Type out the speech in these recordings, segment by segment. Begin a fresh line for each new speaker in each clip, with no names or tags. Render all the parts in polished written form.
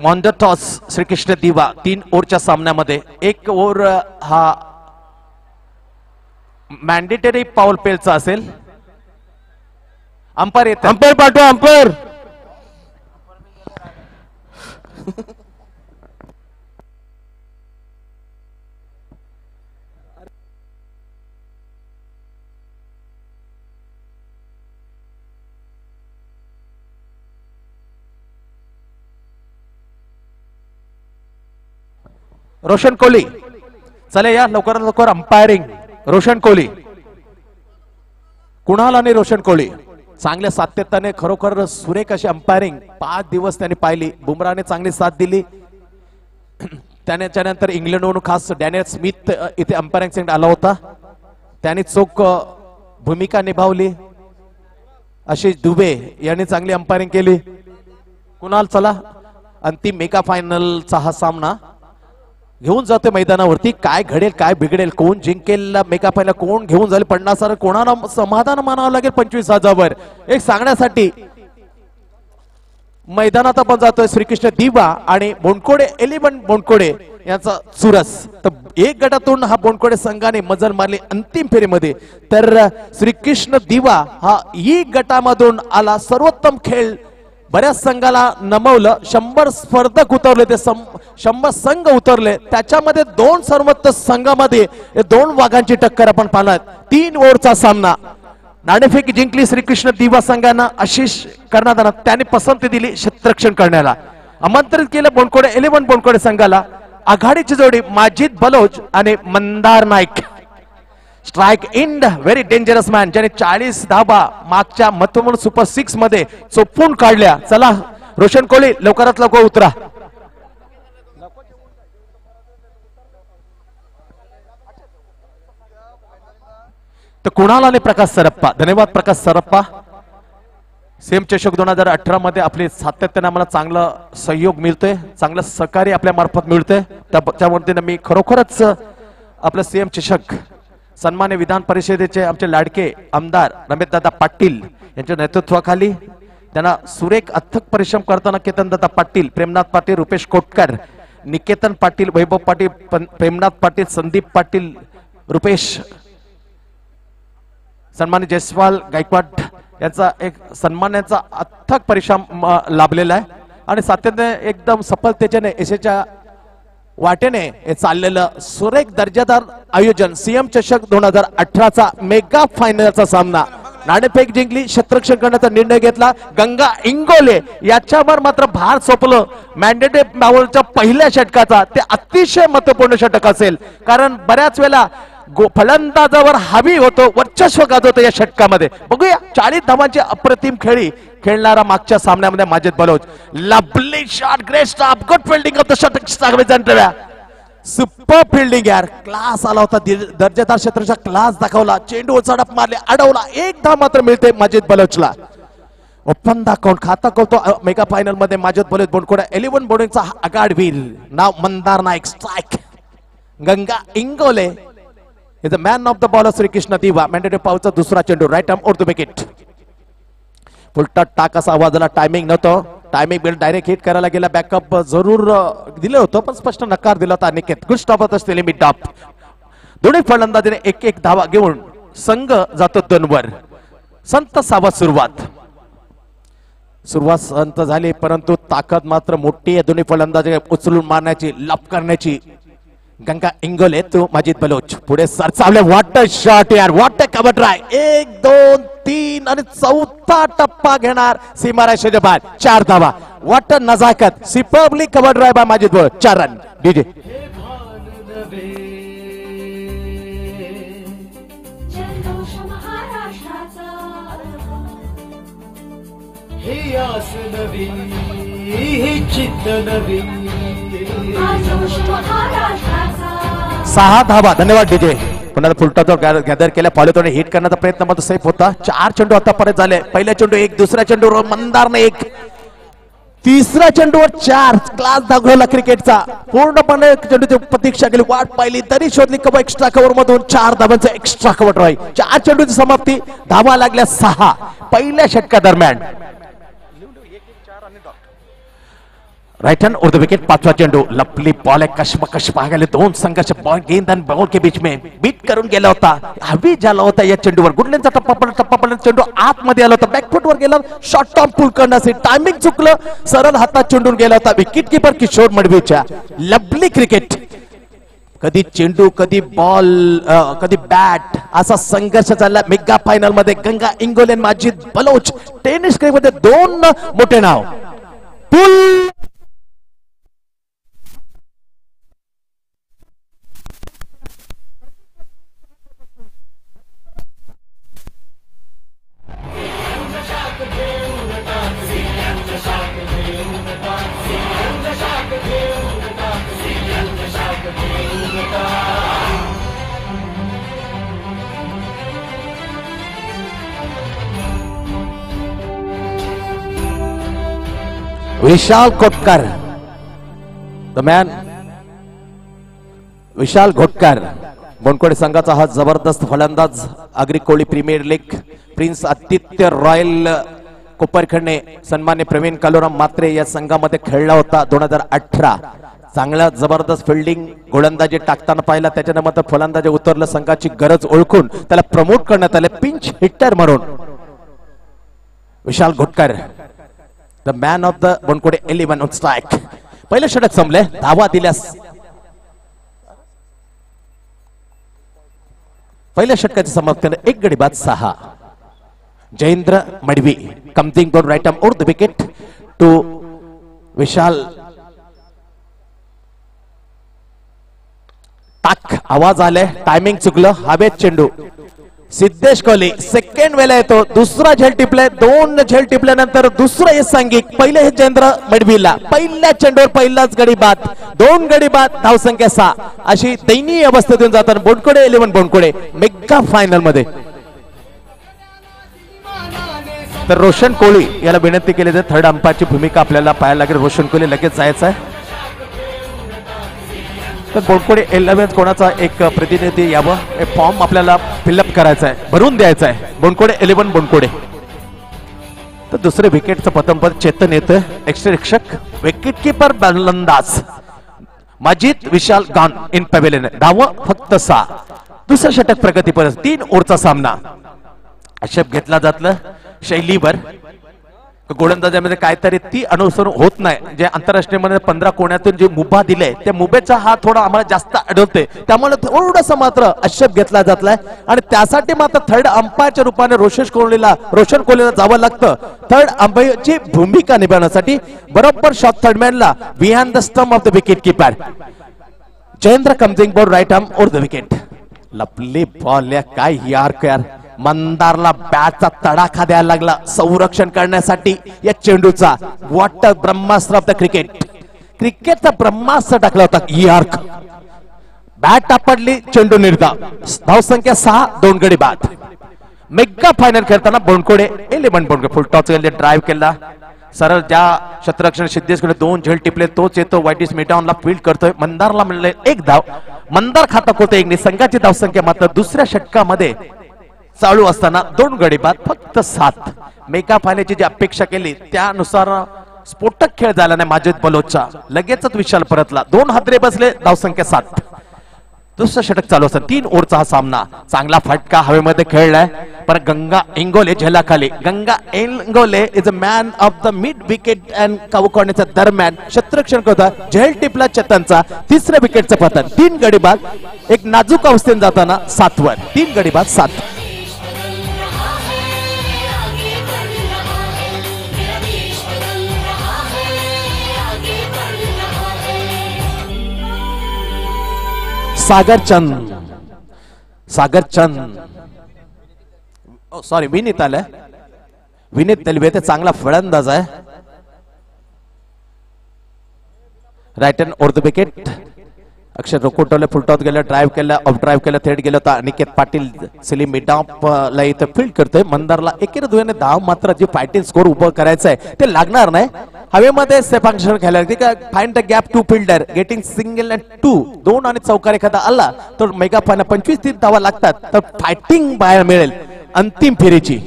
On the toss Shrikrishna दिवा 3 ओव्हरच्या सामन्यामध्ये 1 over हा mandatory पाऊल पेलचा असेल. अंपायर येते.
अंपायर पाठवा. अंपायर
रोशन कोहली. चले या लवकरात लवकर अंपायरिंग. रोशन कोहली. कुणाल आणि रोशन कोहली चांगल्या सातत्याने खरोखर सुरेख अशी अंपायरिंग 5 दिवस त्यांनी पाहिली. बुमराहने चांगली साथ दिली. त्यानंतर इंग्लंडवरून खास डॅनियल स्मिथ इथे अंपायरिंग साठी आला होता. त्याने चोख भूमिका निभावली. आशिष दुबे यांनी चांगली अंपायरिंग केली. कुणाल चला अंतिम मेगा फायनलचा हा सामना घेऊन जातो मैदानावरती. काय घडेल काय बिघडेल, कोण जिंकेल मेगा फायनल, कोण घेऊन जाईल 50,000, कोणाला समाधान मानावं लागेल 25,000 एक सांगण्यासाठी मैदानात आपण जातोय. श्रीकृष्ण दिवा आणि बोंडकोडे 11 बोंडकोडे यांचा चुरस. तर 1 गटातून हा बोंडकोडे संघाने मजल मारली अंतिम फेरीमध्ये. तर श्रीकृष्ण दिवा हा ई गटामधून आला. सर्वोत्तम खेळ बऱ्याच संघाला नमवलं. 100 स्पर्धक उतरले, ते 100 संघ उतरले. त्याच्यामध्ये 2 सर्वोत्तम संघामध्ये 2 वाघांची टक्कर आपण पाहणार. 3 ओव्हरचा सामना. नाणेफेक जिंकली श्रीकृष्ण दिवा संघानं. आशिष कर्णादाना त्याने पसंती दिली क्षेत्ररक्षण करण्याला. आमंत्रित केलं बोंडकोडे 11 बोंडकोडे संघाला. आघाडीची जोडी माजिद बलोच आणि Mandar Naik. Strike in very dangerous man, ज्याने 40 धाबा मागच्या महत्वपूर्ण सुपर 6 मध्ये चोपून काढल्या. चला रोशन कोहली लवकरात लवकर उतरा. तर कुणाल आणि प्रकाश सरप्पा. धन्यवाद प्रकाश सरप्पा. सेम चषक 2018 मध्ये आपले सातत्याने आम्हाला चांगला सहयोग मिळतोय, चांगलं सहकार्य आपल्या मार्फत मिळतंय. त्यामुळे मी खरोखरच आपलं सेम चषक सन्मान्य विधान परिषदेचे आमचे लाडके आमदार रमेशदादा पाटील यांच्या नेतृत्वाखाली त्यांना सुरेख अथक परिश्रम करताना केतनदादा पाटील, प्रेमनाथ पाटील, रुपेश कोटकर, निकेतन पाटील, वैभव पाटील, प्रेमनाथ पाटील, संदीप पाटील, रुपेश, सन्मान्य जयस्वाल गायकवाड यांचा एक सन्मानाचा अथक परिश्रम लाभलेला आहे. आणि सातत्याने एकदम सफलतेने यशाच्या वाटेने हे चाललेलं सुरेख दर्जादार आयोजन. सीएम चषक 2018चा मेगा फायनलचा सामना. नाणेफेक जिंकली, क्षेत्ररक्षण करण्याचा निर्णय घेतला. गंगा इंगोले याच्यावर मात्र भार सोपलं. मॅन्डेटरी पाऊलच्या पहिल्या षटकाचा ते अतिशय महत्वपूर्ण षटक असेल, कारण बऱ्याच वेळेला फलंदाजावर हावी होतो, वर्चस्व गाजवतो या षटकामध्ये. बघूया 40 धावांची अप्रतिम खेळी खेळणारा मागच्या सामन्यामध्ये Majid Baloch. Lovely shot, great stop, good fielding of the षटक. सुपर फिल्डिंग यार, क्लास आला होता. दर्जेदार क्षेत्राचा क्लास दाखवला. चेंडू झडप मारले, अडवला. 1 धाव मात्र मिळते माजिद बलोचला. ओपन दाखवून खाता करतो मेगा फायनल मध्ये माजिद बलोच. बोंडकोडे 11 बोर्डिंगचा आघाडवीर. नाव Mandar Naik. Strike Ganga Ingole is the man of the ball of Shrikrishna Diva. Mandatory पाऊलचा दुसरा चेंडू, right arm over the wicket. फुलटा टाक असा आवाज आला. टायमिंग नव्हतं. टायमिंग बिल डायरेक्ट हिट करायला गेला. बॅकअप जरूर दिलं होतं, पण स्पष्ट नकार दिला होता निकेत. गुड स्टॉप असलेले मिड टॉप. दोन्ही फलंदाजीने 1-1 धावा घेऊन संघ जातो 2 वर. संत सावध सुरुवात संत झाली, परंतु ताकद मात्र मोठी आहे दोन्ही फलंदाजी उचलून मारण्याची, लप करण्याची. गंगा इंगोले तो माजिद बलोच पुढे सरसावले. व्हॉट अ शॉट यार, व्हॉट अ कव्हर ट्राय. 1, 2, 3 आणि 4था टप्पा घेणार सीमारेषेच्या बाहेर. 4 धावा. व्हॉट अ नजाकत. Superbly cover drive by Majid Baloch. 4 run. डीजे
हे आस नवी, हे चित्त नवी.
6 धावा. धन्यवाद डीजे. पुन्हा फुलटा गॅदर केल्या. फॉलोतोने हिट करण्याचा प्रयत्न मात्र सेफ होता. 4 चेंडू आतापर्यंत झाले. पहिल्या चेंडू 1, दुसऱ्या चेंडूवर मंदारने 1, तिसऱ्या चेंडूवर 4. क्लास दाखवला क्रिकेटचा. पूर्णपणे चेंडूची प्रतीक्षा केली, वाट पाहिली, तरी शोधली कव्हर. एक्स्ट्रा कव्हर मधून 4 धावांचा एक्स्ट्रा कव्हर ट्राय. 4 चेंडूची समाप्ती. धावा लागल्या 6 पहिल्या षटका दरम्यान. राइट हैंड और द विकेट पांचवा चेंडू लपली बॉल है कशमकश पाहायला दोन संघर्ष बॉल गेंद आणि बॉल के बीच में बीट करून गेला होता हवी झाला होता या चेंडूवर गुडलेंचा टप्पा पडला चेंडू आतमध्ये आला होता बॅकफुटवर गेला शॉर्ट टर्म पुल करण्याचे टायमिंग चुकलं सरळ हातात चेंडून गेला होता विकेट कीपर किशोर मडवीच्या लवली क्रिकेट कधी चेंडू कधी बॉल कधी बॅट असा संघर्ष चालला मेगा फायनल मध्ये गंगा इंगोले माजिद बलोच टेनिस मध्ये दोन मोठे नाव पुल विशाल कोटकर द मॅन विशाल घोटकर बोनकोडे संघाचा हा जबरदस्त फलंदाज Agri Koli premier league prince Aditya royal Koparkhande सन्मान्य प्रवीण कालोराम मात्रे या संघामध्ये खेळला होता 2018 चांगला जबरदस्त फिल्डिंग गोलंदाजी टाकताना पाहिला त्याच्यानंतर फलंदाजी उतरलं संघाची गरज ओळखून त्याला प्रमोट करण्यात आले पिंच हिटर म्हणून Vishal Ghotkar the man of the Bonkode 11 on strike पहिले षटक संपले धावा दिल्यास पहिल्या षटकाचे समाप्ती एक गडी बाद 6 Jayendra Madavi coming on right arm over the wicket to विशाल टाक आवाज आले टायमिंग चुकलं हवेत चेंडू सिद्धेश कोहली सेकंड वेळेला येतो दुसरा झेल टिपले दोन झेल टिपल्यानंतर दुसरं हे सांगिक पहिले हे जयेंद्र मडवीला पहिल्या चेंडूवर पहिलाच गडी बाद 2 गडी बाद धावसंख्या 6 अशी दयनीय अवस्थेतून जाताना बोनकोडे 11 बोनकोडे मेगा फायनल मध्ये तर रोशन कोहली याला विनंती केली जाते थर्ड अंपायरची भूमिका आपल्याला पाहायला लागेल रोशन कोहली लगेच जायचं आहे तर बोनकोडे 11 कोणाचा एक प्रतिनिधी यावं हे फॉर्म आपल्याला फिलअप करायचा आहे भरून द्यायचा आहे बोनकोडे 11 बोनकोडे तर दुसरे विकेटचं पतंपद चेतन येतं एक्सरक्षक विकेट कीपर बलंदाज माजिद विशाल गान इन पवेलियन धाव फक्त 6 दुसरं षटक प्रगतीपर 3 ओव्हरचा सामना आक्षेप घेतला जातलं शैलीवर गोलंदाजामध्ये काहीतरी ती अनुसरून होत नाही जे आंतरराष्ट्रीय मध्ये 15 कोण्यातून जे मुभा दिले त्या मुभेचा हा थोडा आम्हाला जास्त आढळतोय त्यामुळे थोडंसं मात्र आक्षेप घेतला जातलाय आणि त्यासाठी मात्र थर्ड अंपायरच्या रूपाने रोशन कोहलीला जावं लागतं थर्ड अंपायरची भूमिका निभावण्यासाठी बरोबर शॉट थर्डमॅनला behind the stump of the wicket keeper Jayendra coming ball right arm over the wicket लपली बॉल या काय यार मंदारला बॅटचा तडाखा द्यायला लागला संरक्षण करण्यासाठी या चेंडूचा what a brahmastra of the क्रिकेटचा ब्रह्मास्त्र टाकला होता यार्क बॅट आपडली चेंडू निर्धाव धावसंख्या 6 2 गडी बाद मेगा फायनल खेळताना बोनकोडे 11 बोनकोडे फुल टॉस केले ड्राइव्ह केला सरळ ज्या क्षेत्ररक्षण सिद्धेशकडे 2 झेल टिपले तोच येतो वाईटिस मिटाउनला फील्ड करतोय मंदारला मिळले 1 धाव मंदार खाता होते 1 संघाची धावसंख्या मात्र दुसऱ्या षटकामध्ये चालू असताना 2 गडी बाद फक्त 7 मेगा फायनलची जी अपेक्षा केली त्यानुसार स्फोटक खेळ झाला नाही माजिद बलोचचा लगेचच विशाल परतला 2 हादरे बसले धावसंख्या 7 दुसरं षटक चालू असताना 3 ओव्हरचा हा सामना चांगला फटका हवेमध्ये खेळलाय पर गंगा इंगोले झेलाखाली Ganga Ingole is a man of the mid wicket and कावकोण्याच्या दरम्यान क्षेत्ररक्षण करता झेल टिपला चेतनचा तिसऱ्या विकेटचं पतन 3 गडी बाद एक नाजूक अवस्थेत जाताना 7 वर 3 गडी बाद 7 सागर चंद सॉरी विनीत आलाय विनीत तेलवे ते चांगला फलंदाज आहे right hand over the wicket अक्षर रोकोटोले फुलटॉस गेला ड्राइव्ह केला ऑफ ड्राइव्ह केला थेट गेला होता अनिकेत पाटील सलीम मिडापला इथं फील्ड करतोय मंदारला एकेरी दुहेने धाव मात्र जे फायटिंग स्कोर उभं करायचं आहे ते लागणार नाही हवेमध्ये सेफांक्षण खेळायला लागते का find the gap to fielder getting single and 2 आणि चौकार एखादा आला तर मेगा फायनल 25-30 धावा लागतात तर फायटिंग बाहेर मिळेल अंतिम फेरीची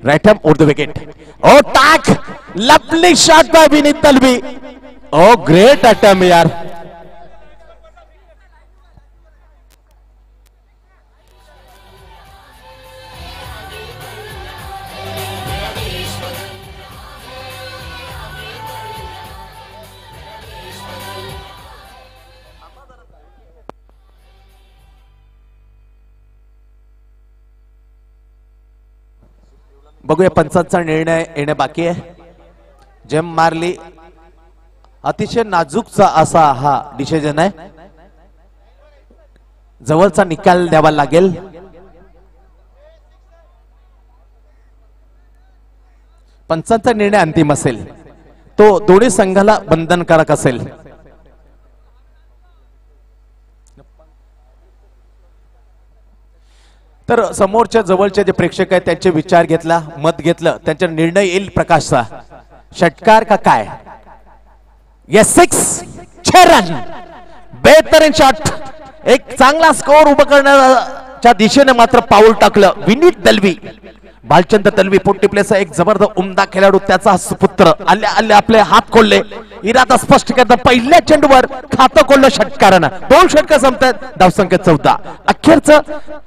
right hand over the wicket ओ टाक lovely shot by Vineet Talvi oh great attempt यार. बघूया पंचांचा निर्णय येणे बाकी आहे. जेम मारली अतिशय नाजूकचा असा हा डिसिजन आहे. जवळचा निकाल द्यावा लागेल. पंचांचा निर्णय अंतिम असेल तो दोन्ही संघाला बंधनकारक असेल. तर समोरच्या जवळचे जे प्रेक्षक आहेत त्यांचे विचार घेतला, मत घेतलं, त्यांचा निर्णय येईल प्रकाशचा. षटकार का काय? Yes 6 run. बेहतरीन शॉट. एक चांगला स्कोर उभा करण्याच्या दिशेने मात्र पाऊल टाकलं विनीत दलवी. भालचंद्र दलवी पोट्टी प्लेचा एक जबरदस्त उमदा खेळाडू, त्याचा सुपुत्र आल्या आपले हात खोलले. इरादा स्पष्ट करता पहिल्या चेंडूवर खातं खोललं षटकारानं. 2 षटकं संपतात. धावसंख्या 14. अखेरचं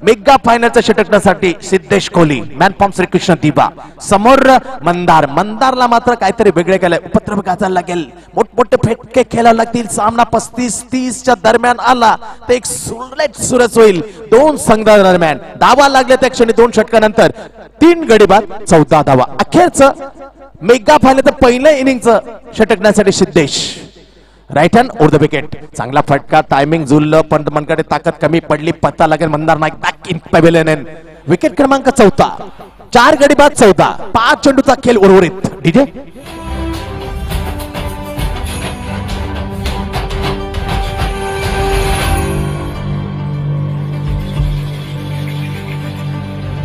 मेगा फायनलचं षटकण्यासाठी सिद्धेश कोहली, मॅन फॉर्म श्रीकृष्ण दिवा. समोर मंदारला मात्र काहीतरी वेगळे केलंय. उपद्रव गाजायला लागेल, मोठमोठे फेटके खेळायला लागतील. सामना 35-30च्या दरम्यान आला तर एक सुरळीत सुरस होईल 2 संघादरम्यान. धावा लागल्या त्या क्षणी 2 षटकानंतर 3 गडी बाद 14 धावा. अखेरचं मेगा फायनल पहिल्या इनिंगचं षटकण्यासाठी Siddhesh. Right hand over the wicket. चांगला फटका, टायमिंग जुळलं पण मनकडे ताकद कमी पडली. पत्ता लागेल Mandar Naik back in pavilion. Wicket क्रमांक 14. 4 गडी बाद 14. 5 चेंडूचा खेळ उर्वरित. डीजे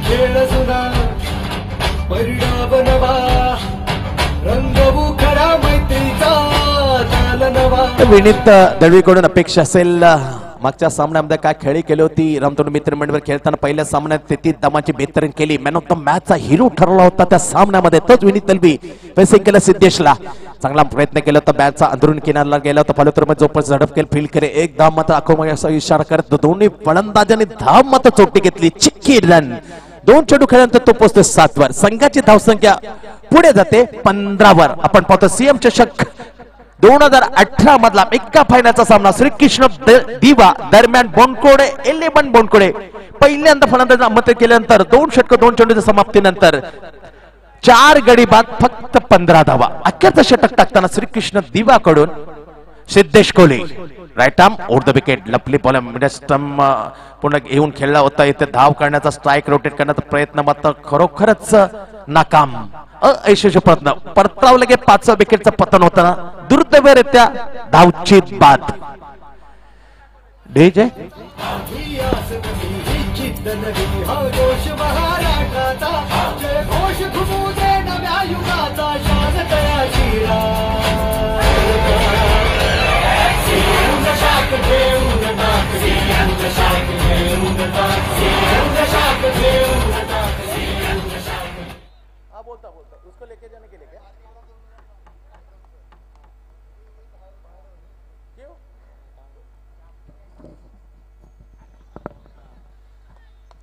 खेळ जुना परिणाम नवा, रंगवू खरा मैत्रीचा ताल नवा.
विनीत दळवीकडून अपेक्षा असेल मागच्या सामन्यामध्ये काय खेळी केली होती. रामतोड मित्र मंडळावर खेळताना पहिल्या सामन्यात 33 धावांची बेहतरीन केली. मॅन ऑफ द मॅचचा हिरो ठरला होता त्या सामन्यामध्ये. तोच विनीत दलवी पैसे केलं सिद्धेशला. चांगला प्रयत्न केला होता. बॅटचा अंदरून किनारला गेला होता. फलतूरमध्ये जोपर्यंत झडप केली फील्ड करे. एक धाव मात्र आखो असा इशारा करत दोन्ही फलंदाजांनी धाव मात्र चोटी घेतली. चिक्की रन. 2 चेंडू खेळल्यानंतर तो पोहोचतो 7 वर. संघाची धावसंख्या पुढे जाते 15 वर. आपण पाहतो सीएम चषक 2018 मधला मेगा फायनलचा सामना श्रीकृष्ण दिवा दरम्यान बोनकोडे 11 बोनकोडे पहिल्यांदा फलंदाज आमंत्रित केल्यानंतर 2 षटक 2 चेंडूच्या समाप्तीनंतर 4 गडी बाद फक्त 15 धावा. अखेरचं षटक टाकताना श्रीकृष्ण दिवा कडून Siddhesh Kohli. Right arm over the wicket. लपली बॉल म्हणजे स्टंप पुन्हा येऊन खेळला होता. इथे धाव करण्याचा, स्ट्राईक रोटेट करण्याचा प्रयत्न मात्र खरोखरच नाकाम. अयशस्वी प्रयत्न. परतावलं की 5व्या विकेटचं पतन होताना दुर्दैवरित्या धावची बाद. डीजे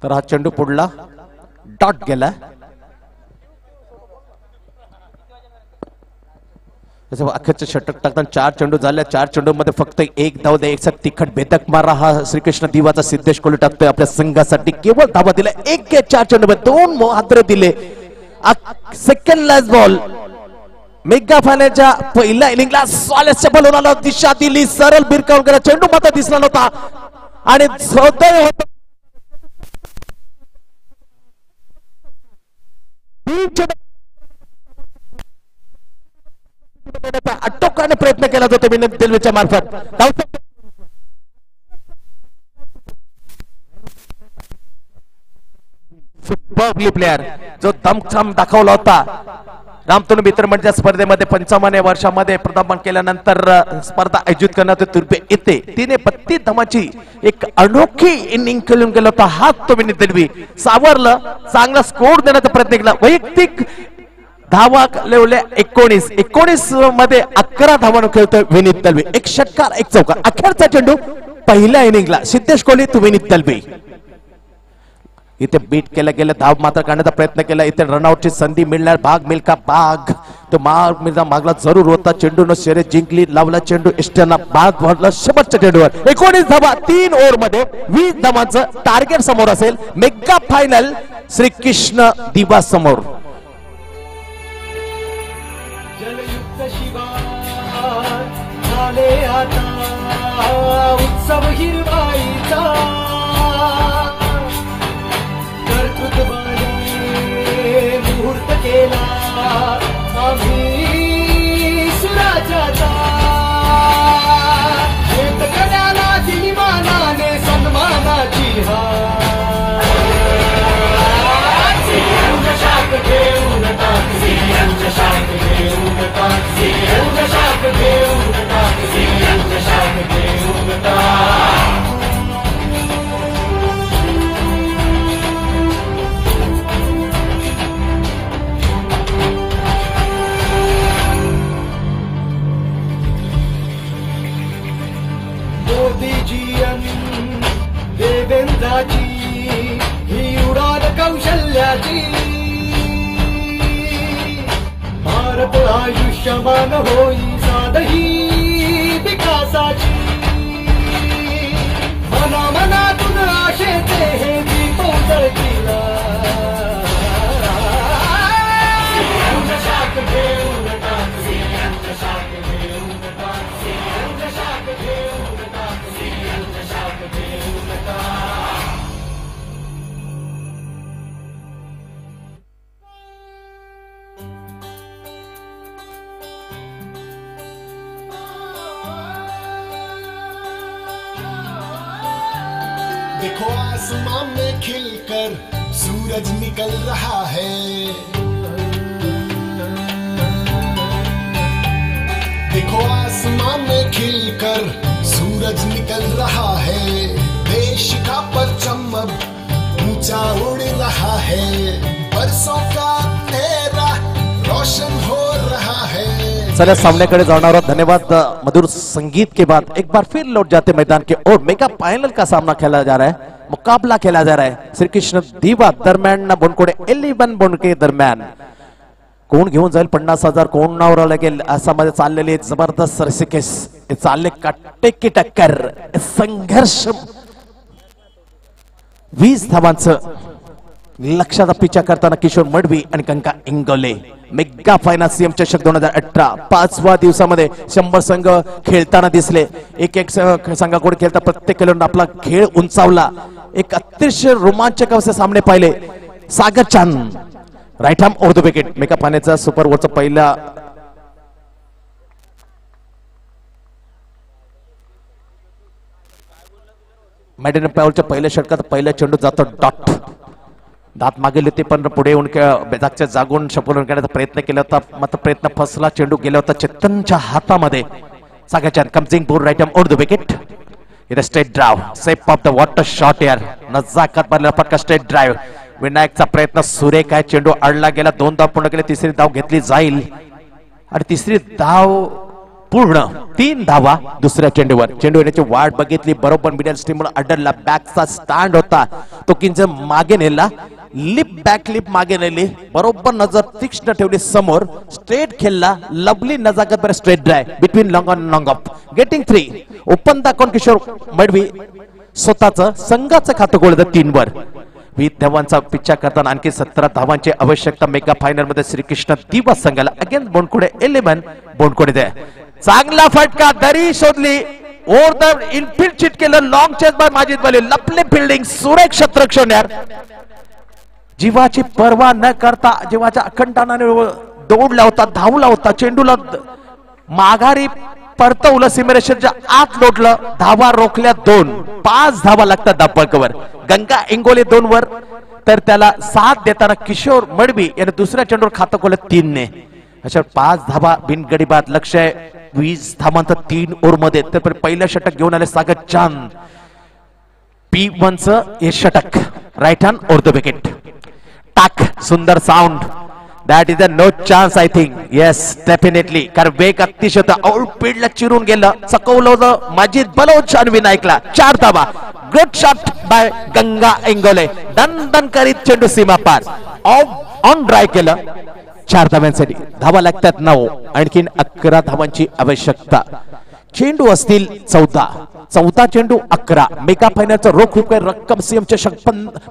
तर हा चेंडू पुढला डॉट गेला. अखेरचं षटक टाकताना 4 चेंडू झाले. 4 चेंडू मध्ये फक्त 1 धाव द्या. एक तिखट बेतक मारा हा श्रीकृष्ण दिवाचा सिद्धेश कोहली टाकतोय आपल्या संघासाठी. केवळ धावा दिला 1 के 4 चेंडू मध्ये 2 हादरे दिले. Second last ball. मेगा फायनलच्या पहिल्या इनिंगला स्वालेसच्या बॉलला दिशा दिली. सरळ बिरकावून गेला. चेंडू मात्र दिसला नव्हता आणि सौदैव होता. अटोकाने प्रयत्न केला जातो विनीत दलवीच्या मार्फत. सुपरबली प्लेअर जो दमछम दाखवला होता. रामतनु मित्र मंडळाच्या स्पर्धेमध्ये 55व्या वर्षामध्ये पदार्पण केल्यानंतर स्पर्धा आयोजित करण्यात तुर्पे येते. तिने 32 धावांची एक अनोखी इनिंग खेळून गेला होता. हात तो विनीत दलवी सावरलं. चांगला स्कोर देण्याचा प्रयत्न केला. वैयक्तिक धावा लेवल्या 19 मध्ये 11 धावांवर खेळतोय विनीत दलवी. एक षटकार एक चौकार. अखेरचा चेंडू पहिल्या इनिंगला सिद्धेश कोहली तो विनीत दलवी. इथे बीट केलं गेलं, धाव मात्र काढण्याचा प्रयत्न केला. इथे रनआउटची संधी मिळणार. भाग मिल्का भाग तो मागला जरूर होता. चेंडून शर्यत जिंकली. लावला चेंडू इष्टांना बाद भरला शेवटच्या चेंडूवर. 19 धावा 3 ओव्हर मध्ये 20 धावांचं टार्गेट समोर असेल. मेगा फायनल श्रीकृष्ण दिवा समोर.
जलयुक्त शिवार झाले आता उत्सव हिरवाईचा. कर्तृत्वाने मुहूर्त केला आम्ही सुराजाचा. शेतकऱ्याला दिमानाने सन्मानाची हार. शाख घेऊन टाक, शाख घेऊन टाक, शाख घेऊन टाक, शाख घेऊन टाक. मोदीजी अन देवेंद्राची ही उडान कौशल्याची. भारत आयुष्यमान होई साधही विकासाची. मनामनातून आशेचे हे दीप उजळतील. शाख घेऊन टाक, शाख घेऊन टाक, शाख घेऊन टाक, शाख घेऊन टाक.
देखो आसमां में खिलकर सूरज निकल रहा है. देखो आसमां में खिलकर सूरज निकल रहा है. देश का परचम अब ऊंचा उड़ रहा है. बरसों का अंधेरा रोशन हो रहा है.
चला सामने जाना और धन्यवाद. मधुर संगीत के बाद एक बार फिर लौट जाते मैदान के और मेगा फाइनल का सामना खेला जा रहा है. मुकाबला खेला जा रहा है श्रीकृष्ण दिवा दरम्यान बोनकोडे 11 बोनके दरम्यान. कोण घेऊन जाईल 50,000 कोण नावर लागेल असा मध्ये चाललेले जबरदस्त रसिकेस चालले कट्टे की टक्कर संघर्ष. 20 धावांचं लक्षाचा पिछा करताना किशोर मडवी आणि कंका इंगोले. मेगा फायनल सीएम चषक 2018 5व्या दिवसामध्ये 100 संघ खेळताना दिसले. एक संघाकडे खेळता प्रत्येक खेळाडूने आपला खेळ उंचावला. एक अतिशय रोमांचक असे सामने पाहिले. Sagar Chand right arm over the wicket. Mega फायनलचा सुपर ओव्हरचा पहिला मॅडन पॅवलच्या पहिल्या षटकात पहिला चेंडू जातो डॉट. दात मागेल होते पण पुढे येऊन जागच्या जागून शपलून करण्याचा प्रयत्न केला होता मात्र प्रयत्न फसला. चेंडू गेला होता चेतनच्या हातामध्ये. सागरचान कम्सिंग बोर right arm over the wicket. इथे straight drive safe of the water shot यार नजाकत भरलेला फटका स्ट्रेट ड्राइव. विनायकचा प्रयत्न सुरेख आहे. चेंडू अडला गेला. 2 धाव पूर्ण केले. तिसरी धाव घेतली जाईल आणि तिसरी धाव पूर्ण 3 धावा दुसऱ्या चेंडूवर. चेंडू येण्याची वाट बघितली बरोबर मिडल स्टीमवर अडरला. बॅकचा स्टँड होता तो किंच मागे नेला. लिप बॅक लिप मागे नेली. बरोबर नजर तीक्ष्ण ठेवली समोर. स्ट्रेट खेळला. लवली नजाकत बरं straight drive between long on long of. Getting 3 open दाखवून किशोर मडवी स्वतःचं संघाचं खातं गोळलं 3 वर. 20 धावांचा पिच्छा करताना आणखी 17 धावांची आवश्यकता मेगा फायनल मध्ये श्रीकृष्ण दिवा संघाला. अगेन्स्ट बोनकोडे 11 बोनकोडे दे. चांगला फटका दरी शोधली. ओव्हर द इनफिल्ड चिट केलं. लॉंग चेस बाय माजिद वली. लपले फिल्डिंग सुरेख क्षेत्ररक्षण यार. जीवाची पर्वा न करता जीवाच्या अखंडाने दौडला होता धावला होता. चेंडूला माघारी परतवलं. सीमेरेषेच्या आत लोटलं. धावा रोखल्या 2. 5 धावा लागतात धापळकवर. गंगा इंगोले 2 वर तर त्याला साथ देताना किशोर मडवी याने दुसऱ्या चेंडूवर खातं खोलं 3 ने. अशा 5 धावा बिनगडी बाद. लक्ष आहे 20 धावांत 3 ओव्हर मध्ये. तर पहिलं षटक घेऊन आले सागर चांद. P1चं हे षटक right hand over the wicket. टाक Sundar sound that is a no chance I think. Yes definitely, कारण वेग अतिशय होता. आउटफील्डला चिरून गेलं, चकवलं होतं माजिद बलोच आणि विनायकला. 4 धावा. Good shot bye Ganga Ingole. दन करीत चेंडू सीमा पार ऑन ड्राय केलं. 4 धाव्यांसाठी धावा लागतात 9. आणखीन 11 धावांची आवश्यकता. चेंडू असतील 14 चेंडू 11. मेगा फायनलचा रोख रुपये रक्कम सीएम चषक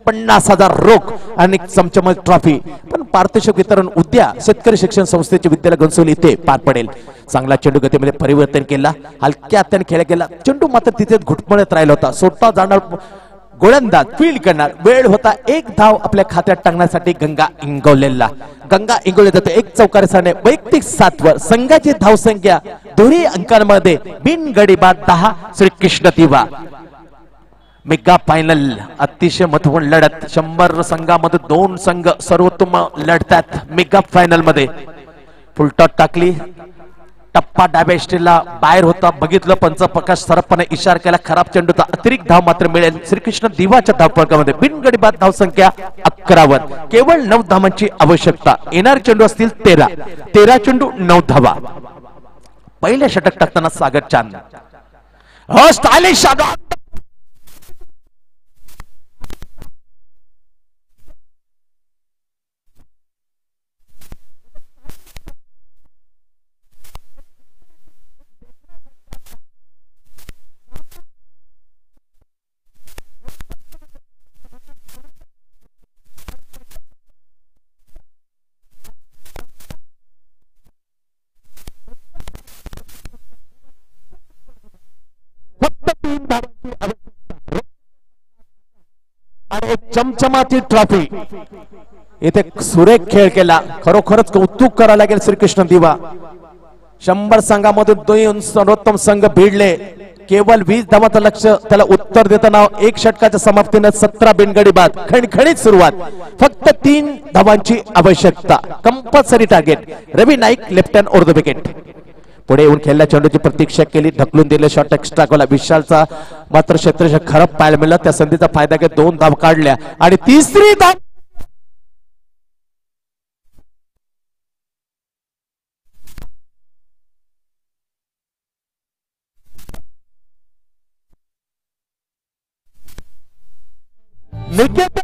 50,000 रोख आणि चमचम ट्रॉफी. पण पारितोषिक वितरण उद्या शेतकरी शिक्षण संस्थेचे विद्यालय घनसोली इथे पार पडेल. चांगला चेंडू गतीमध्ये परिवर्तन केला, हलक्या हाताने खेळ केला. चेंडू मात्र तिथेच घुटमळत राहिला होता. स्वतः जाणार गोलंदाज फील्ड करणार. वेळ होता 1 धाव आपल्या खात्यात टाकण्यासाठी गंगा इंगोले जातो 1 चौकारीसाने वैयक्तिक 7 वर. संघाची धावसंख्या दोन्ही अंकांमध्ये बिनगडी बाद 10. श्रीकृष्ण दिवा. मेगा फायनल अतिशय महत्वपूर्ण लढत. 100 संघामध्ये 2 संघ सर्वोत्तम लढतात मेगा फायनल मध्ये. फुलटॉट टाकली, टप्पा डाव्या स्टेला बाहेर होता. बघितलं पंच प्रकाश सरपणे इशारा केला. खराब चेंडूचा अतिरिक्त धाव मात्र मिळेल श्रीकृष्ण दिवाच्या धावफलकामध्ये. बिनगडी बाद धावसंख्या 11 वर. केवळ 9 धावांची आवश्यकता. येणार चेंडू असतील 13 चेंडू 9 धावा. पहिले षटक टाकताना सागर चांद स्टायलिश आणि एक चमचमाती ट्रॉफी. इथे सुरेख खेळ केला. खरोखरच कौतुक करावं लागेल श्रीकृष्ण दिवा. 100 संघामधून 2 सर्वोत्तम संघ भिडले. केवळ 20 धावांचं लक्ष त्याला उत्तर देताना 1 षटकाच्या समाप्तीने 17 बिनगडी बाद. खणखणीत सुरुवात. फक्त 3 धावांची आवश्यकता. Compulsory target. Ravi Naik left hand over the wicket. पुढे येऊन खेळल्या चेंडूची प्रतीक्षा केली. ढकलून दिले शॉट एक्स्ट्रा गोला. विशालचा मात्र क्षेत्ररक्षक खराब पाहायला मिळाला. त्या संधीचा फायदा घेत 2 धाव काढल्या आणि 3री धाव निकेत